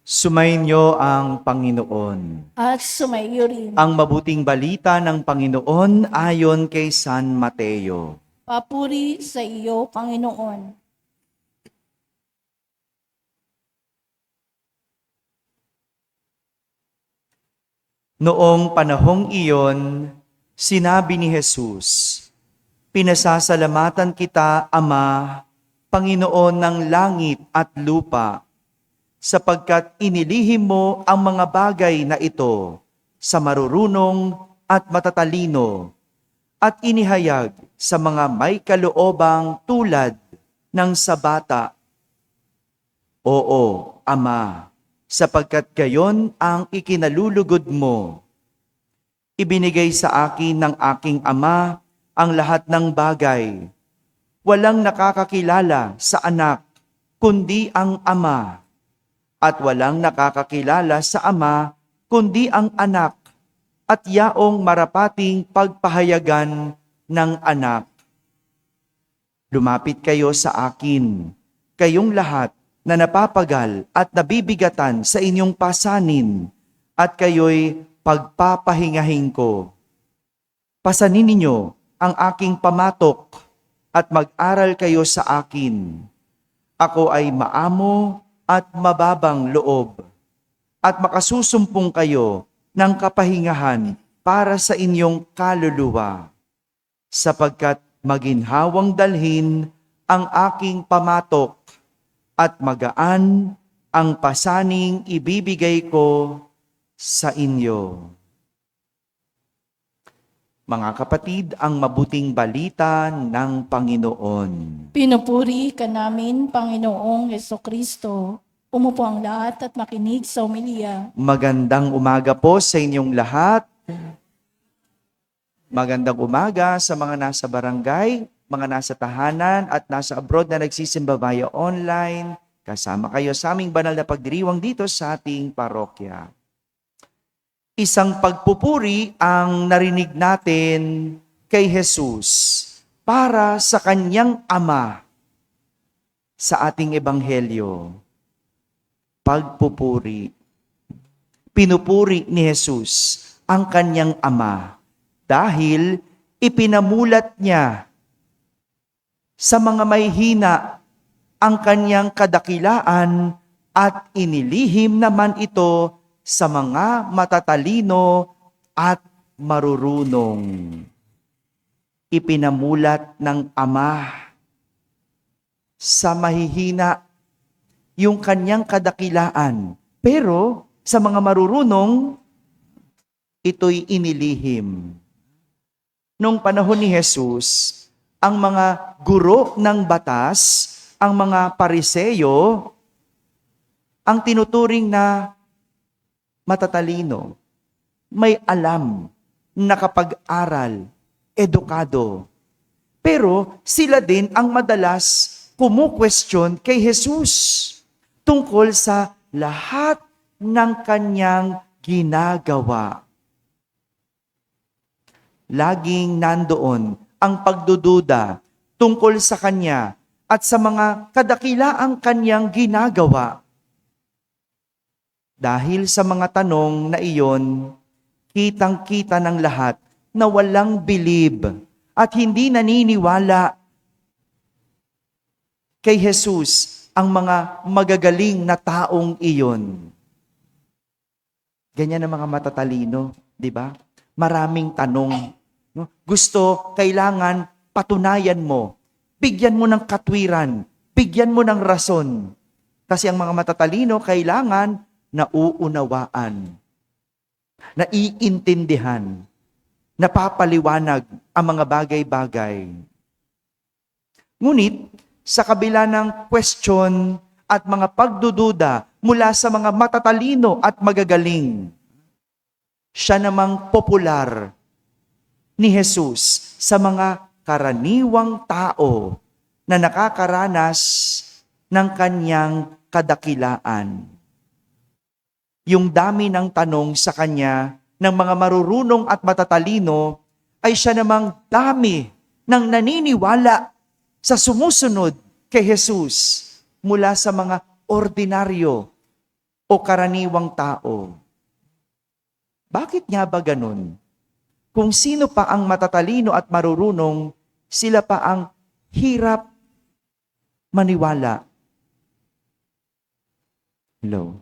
Sumainyo ang Panginoon. At sumaiyo rin. Ang mabuting balita ng Panginoon ayon kay San Mateo. Papuri sa iyo, Panginoon. Noong panahong iyon, sinabi ni Jesus, "Pinasasalamatan kita, Ama, Panginoon ng langit at lupa, sapagkat inilihim mo ang mga bagay na ito sa marurunong at matatalino at inihayag sa mga may kaloobang tulad ng sa bata. Oo, Ama, sapagkat gayon ang ikinalulugod mo. Ibinigay sa akin ng aking Ama ang lahat ng bagay. Walang nakakakilala sa anak, kundi ang Ama. At walang nakakakilala sa Ama, kundi ang anak, at yaong marapating pagpahayagan ng anak. Lumapit kayo sa akin, kayong lahat na napapagal at nabibigatan sa inyong pasanin, at kayo'y pagpapahingahin ko. Pasanin ninyo ang aking pamatok at mag-aral kayo sa akin. Ako ay maamo at mababang loob, at makasusumpong kayo ng kapahingahan para sa inyong kaluluwa, sapagkat maginhawang dalhin ang aking pamatok at magaan ang pasaning ibibigay ko sa inyo." Mga kapatid, ang mabuting balita ng Panginoon. Pinupuri ka namin, Panginoong Jesucristo. Umupo ang lahat at makinig sa homilya. Magandang umaga po sa inyong lahat. Magandang umaga sa mga nasa barangay, mga nasa tahanan at nasa abroad na nagsisimba via online. Kasama kayo sa aming banal na pagdiriwang dito sa ating parokya. Isang pagpupuri ang narinig natin kay Jesus para sa kanyang Ama sa ating ebanghelyo. Pagpupuri. Pinupuri ni Jesus ang kanyang Ama dahil ipinamulat niya sa mga may hina ang kanyang kadakilaan at inilihim naman ito sa mga matatalino at marurunong. Ipinamulat ng Ama sa mahihina yung kanyang kadakilaan. Pero sa mga marurunong, ito'y inilihim. Nung panahon ni Jesus, ang mga guro ng batas, ang mga Pariseyo, ang tinuturing na matatalino, may alam, nakapag-aral, edukado. Pero sila din ang madalas kumu-question kay Jesus tungkol sa lahat ng kanyang ginagawa. Laging nandoon ang pagdududa tungkol sa kanya at sa mga kadakilaang kanyang ginagawa. Dahil sa mga tanong na iyon, kitang-kita ng lahat na walang bilib at hindi naniniwala kay Jesus ang mga magagaling na taong iyon. Ganyan ang mga matatalino, di ba? Maraming tanong. No? Gusto, kailangan patunayan mo. Bigyan mo ng katwiran. Bigyan mo ng rason. Kasi ang mga matatalino kailangan nauunawaan, naiintindihan, napapaliwanag ang mga bagay-bagay. Ngunit, sa kabila ng question at mga pagdududa mula sa mga matatalino at magagaling, siya namang popular ni Jesus sa mga karaniwang tao na nakakaranas ng kanyang kadakilaan. Yung dami ng tanong sa kanya ng mga marurunong at matatalino ay siya namang dami ng naniniwala sa sumusunod kay Jesus mula sa mga ordinaryo o karaniwang tao. Bakit nga ba ganun? Kung sino pa ang matatalino at marurunong, sila pa ang hirap maniwala. Hello?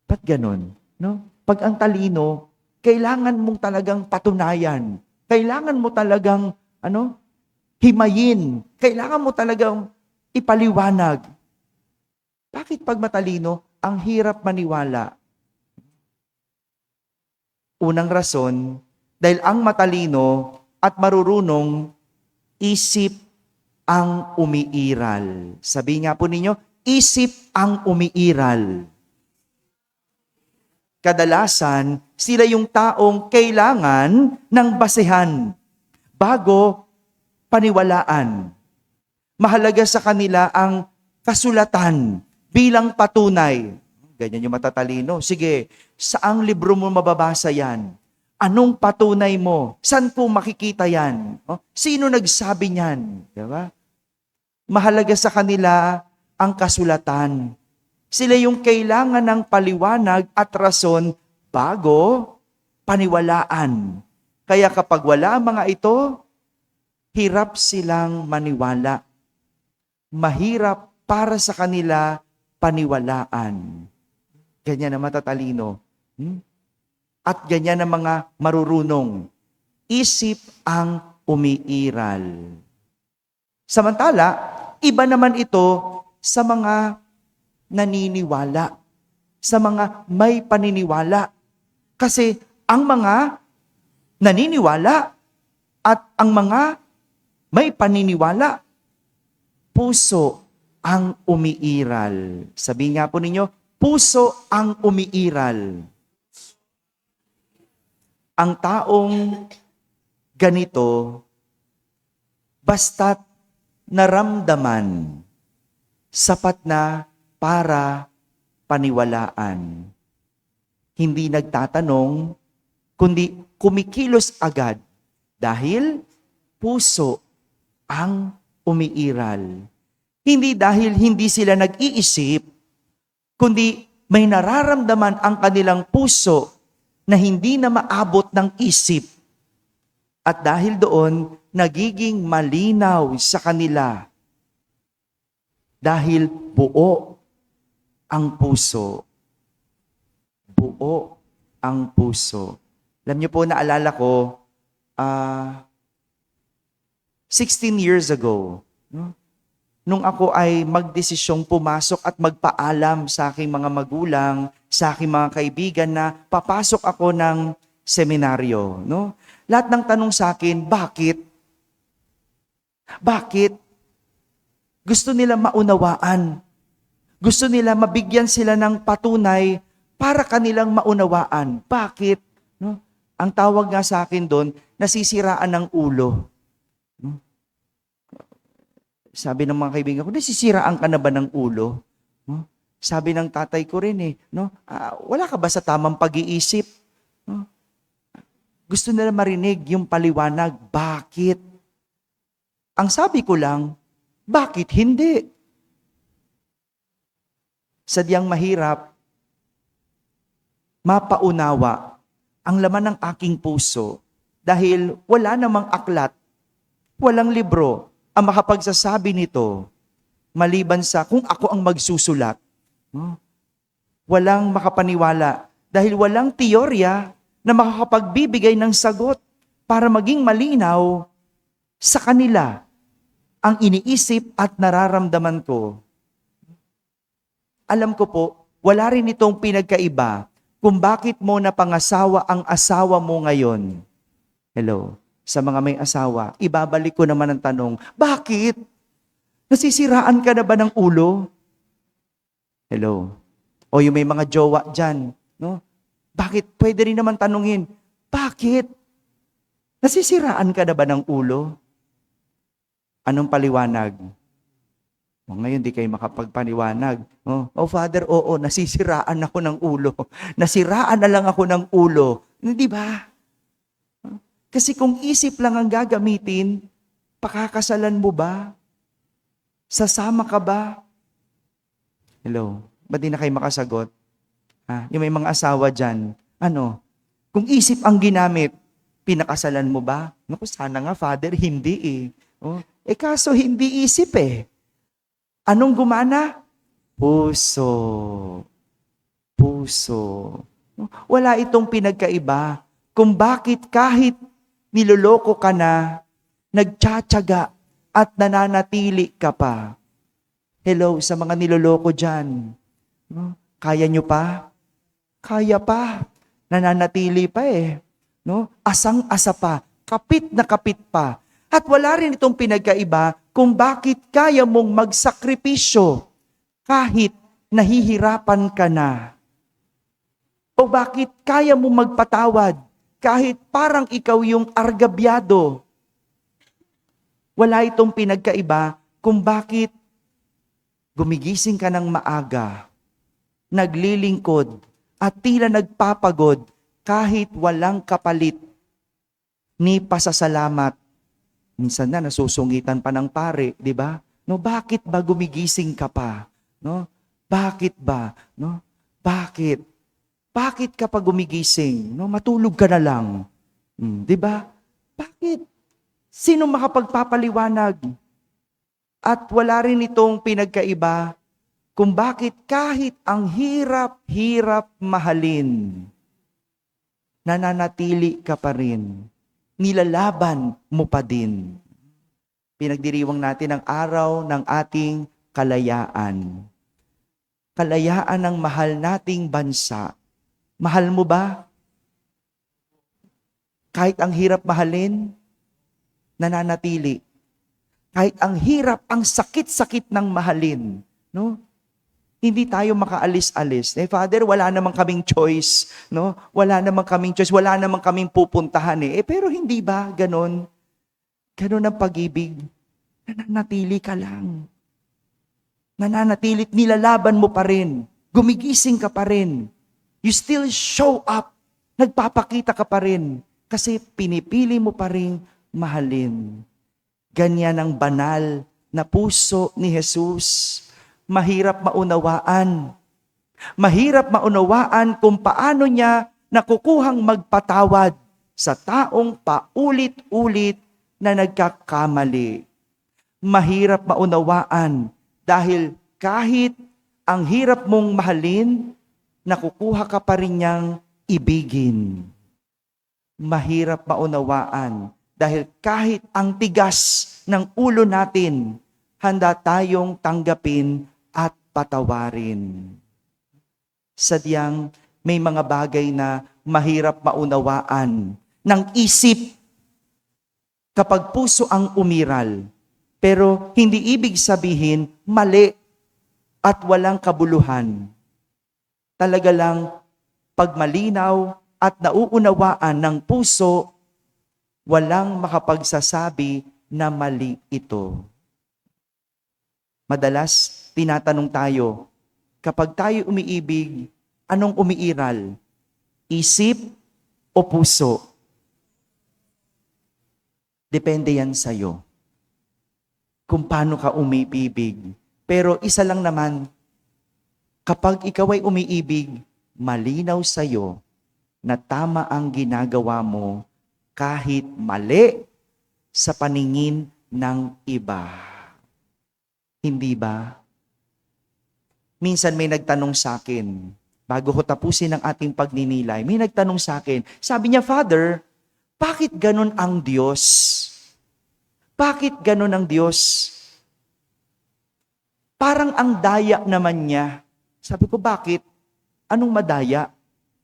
Ba't ganun? No? Pag ang talino, kailangan mong talagang patunayan. Kailangan mo talagang, himayin. Kailangan mo talagang ipaliwanag. Bakit pag matalino, ang hirap maniwala? Unang rason, dahil ang matalino at marurunong, isip ang umiiral. Sabi nga po ninyo, isip ang umiiral. Kadalasan, sila yung taong kailangan ng basehan bago paniwalaan. Mahalaga sa kanila ang kasulatan bilang patunay. Ganyan yung matatalino. Sige, saang libro mo mababasa yan? Anong patunay mo? Saan po makikita yan? Sino nagsabi niyan? Diba? Mahalaga sa kanila ang kasulatan. Sila yung kailangan ng paliwanag at rason bago paniwalaan. Kaya kapag wala ang mga ito, hirap silang maniwala. Mahirap para sa kanila paniwalaan. Ganyan ang matatalino. At ganyan ang mga marurunong. Isip ang umiiral. Samantala, iba naman ito sa mga naniniwala, sa mga may paniniwala. Kasi ang mga naniniwala at ang mga may paniniwala, puso ang umiiral. Sabi nga po ninyo, puso ang umiiral. Ang taong ganito, basta't naramdaman, sapat na para paniwalaan. Hindi nagtatanong, kundi kumikilos agad dahil puso ang umiiral. Hindi dahil hindi sila nag-iisip, kundi may nararamdaman ang kanilang puso na hindi na maabot ng isip. At dahil doon, nagiging malinaw sa kanila. Dahil buo ang puso. Buo ang puso. Alam niyo po, naalala ko, 16 years ago, nung ako ay magdesisyong pumasok at magpaalam sa aking mga magulang, sa aking mga kaibigan na papasok ako ng seminaryo. No? Lahat ng tanong sa akin, bakit? Bakit? Gusto nila maunawaan. Gusto nila mabigyan sila ng patunay para kanilang maunawaan. Bakit? No? Ang tawag nga sa akin doon, nasisiraan ng ulo. No? Sabi ng mga kaibigan ko, nasisiraan ka na ba ng ulo? No? Sabi ng tatay ko rin wala ka ba sa tamang pag-iisip? No? Gusto nila marinig yung paliwanag. Bakit? Ang sabi ko lang, bakit hindi? Sadyang mahirap mapaunawa ang laman ng aking puso dahil wala namang aklat, walang libro ang makapagsasabi nito maliban sa kung ako ang magsusulat. Walang makapaniwala dahil walang teorya na makakapagbibigay ng sagot para maging malinaw sa kanila ang iniisip at nararamdaman ko. Alam ko po, wala rin itong pinagkaiba kung bakit mo napangasawa ang asawa mo ngayon. Hello, sa mga may asawa, ibabalik ko naman ang tanong, bakit? Nasisiraan ka na ba ng ulo? Hello. O yung may mga jowa dyan, no? Bakit? Pwede rin naman tanungin, bakit? Nasisiraan ka na ba ng ulo? Anong paliwanag? Ngayon, di kayo makapagpaniwanag. Father, oo, nasisiraan ako ng ulo. Nasiraan na lang ako ng ulo. Hindi ba? Kasi kung isip lang ang gagamitin, pakakasalan mo ba? Sasama ka ba? Hello? Ba't di na kayo makasagot? Yung may mga asawa dyan, kung isip ang ginamit, pinakasalan mo ba? Naku, sana nga, Father, hindi eh. Kaso hindi isip eh. Anong gumana? Puso. Puso. Wala itong pinagkaiba kung bakit kahit niloloko ka na, nagtsatsaga at nananatili ka pa. Hello sa mga niloloko dyan. Kaya nyo pa? Kaya pa. Nananatili pa eh. Asang-asa pa. Kapit na kapit pa. At wala rin itong pinagkaiba kung bakit kaya mong magsakripisyo kahit nahihirapan ka na. O bakit kaya mong magpatawad kahit parang ikaw yung argabyado. Wala itong pinagkaiba kung bakit gumigising ka ng maaga, naglilingkod, at tila nagpapagod kahit walang kapalit ni pasasalamat. Minsan na nasusungitan pa ng pare, di ba? Bakit ba gumigising ka pa? Bakit ba? Bakit? Bakit ka pa gumigising? Matulog ka na lang. Di ba? Bakit? Sino makapagpapaliwanag? At wala rin itong pinagkaiba kung bakit kahit ang hirap-hirap mahalin, nananatili ka pa rin. Nilalaban mo pa din. Pinagdiriwang natin ang araw ng ating kalayaan. Kalayaan ng mahal nating bansa. Mahal mo ba? Kahit ang hirap mahalin, nananatili. Kahit ang hirap, ang sakit-sakit ng mahalin, hindi tayo makaalis-alis. Father, wala namang kaming choice, Wala namang kaming choice, wala namang kaming pupuntahan pero hindi ba ganon? Ganon ang pag-ibig. Nananatili ka lang. Nananatilit, nilalaban mo pa rin. Gumigising ka pa rin. You still show up. Nagpapakita ka pa rin. Kasi pinipili mo pa rin mahalin. Ganyan ang banal na puso ni Jesus. Mahirap maunawaan. Mahirap maunawaan kung paano niya nakukuhang magpatawad sa taong paulit-ulit na nagkakamali. Mahirap maunawaan dahil kahit ang hirap mong mahalin, nakukuha ka pa rin niyang ibigin. Mahirap maunawaan dahil kahit ang tigas ng ulo natin, handa tayong tanggapin at patawarin. Sadyang may mga bagay na mahirap maunawaan ng isip kapag puso ang umiral. Pero hindi ibig sabihin mali at walang kabuluhan. Talaga lang pagmalinaw at nauunawaan ng puso, walang makapagsasabi na mali ito. Madalas, tinatanong tayo, kapag tayo umiibig, anong umiiral? Isip o puso? Depende yan sa'yo. Kung paano ka umiibig. Pero isa lang naman, kapag ikaw ay umiibig, malinaw sa'yo na tama ang ginagawa mo kahit mali sa paningin ng iba. Hindi ba? Minsan may nagtanong sa akin, bago ko tapusin ang ating pagninilay, may nagtanong sa akin, sabi niya, Father, bakit ganun ang Diyos? Bakit ganun ang Diyos? Parang ang daya naman niya. Sabi ko, bakit? Anong madaya?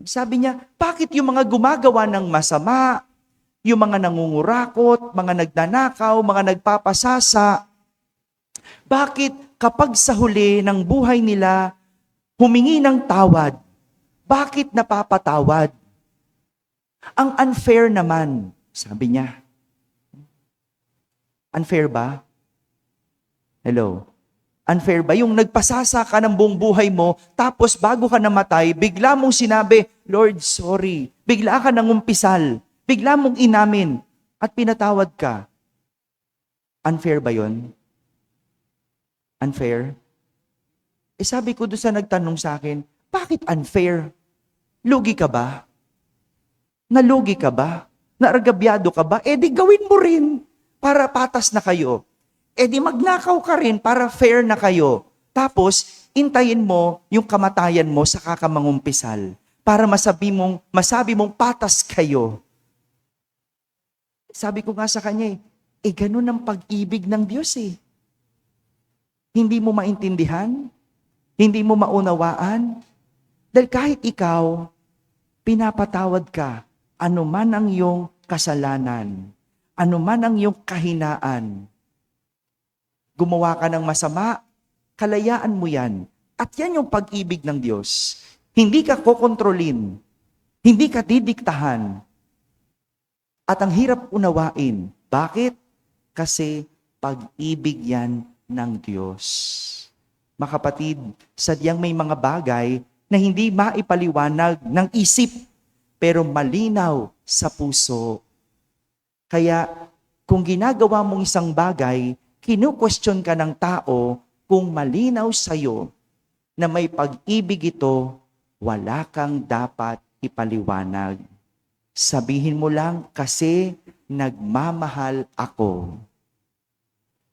Sabi niya, bakit yung mga gumagawa ng masama, yung mga nangungurakot, mga nagnanakaw, mga nagpapasasa, bakit kapag sa huli ng buhay nila, humingi ng tawad, bakit napapatawad? Ang unfair naman, sabi niya. Unfair ba? Hello? Unfair ba? Yung nagpasasa ka ng buong buhay mo, tapos bago ka namatay, bigla mong sinabi, Lord, sorry. Bigla ka nangumpisal. Bigla mong inamin. At pinatawad ka. Unfair ba yon? Unfair? Sabi ko doon sa nagtanong sa akin, Bakit unfair? Lugi ka ba? Nalugi ka ba? Naargabyado ka ba? Di gawin mo rin para patas na kayo. Di magnakaw ka rin para fair na kayo. Tapos, intayin mo yung kamatayan mo sa kakamangumpisal para masabi mong patas kayo. Sabi ko nga sa kanya, ganun ang pag-ibig ng Diyos eh. Hindi mo maintindihan, hindi mo maunawaan, dahil kahit ikaw, pinapatawad ka, anuman ang iyong kasalanan, anuman ang iyong kahinaan. Gumawa ka ng masama, kalayaan mo yan. At yan yung pag-ibig ng Diyos. Hindi ka kokontrolin, hindi ka didiktahan. At ang hirap unawain. Bakit? Kasi pag-ibig yan ng Diyos. Mga kapatid, sadyang may mga bagay na hindi maipaliwanag ng isip, pero malinaw sa puso. Kaya, kung ginagawa mong isang bagay, kinu-question ka ng tao kung malinaw sa'yo na may pag-ibig ito, wala kang dapat ipaliwanag. Sabihin mo lang, kasi nagmamahal ako.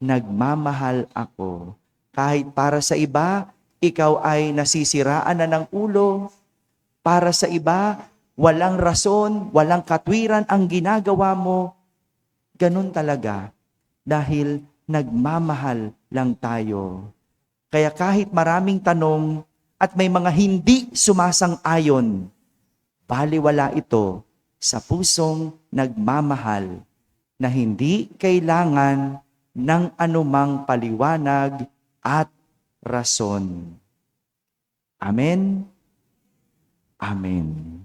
Nagmamahal ako. Kahit para sa iba, ikaw ay nasisiraan na ng ulo. Para sa iba, walang rason, walang katwiran ang ginagawa mo. Ganun talaga. Dahil nagmamahal lang tayo. Kaya kahit maraming tanong at may mga hindi sumasang-ayon, baliwala ito sa pusong nagmamahal na hindi kailangan ng anumang paliwanag at rason. Amen? Amen.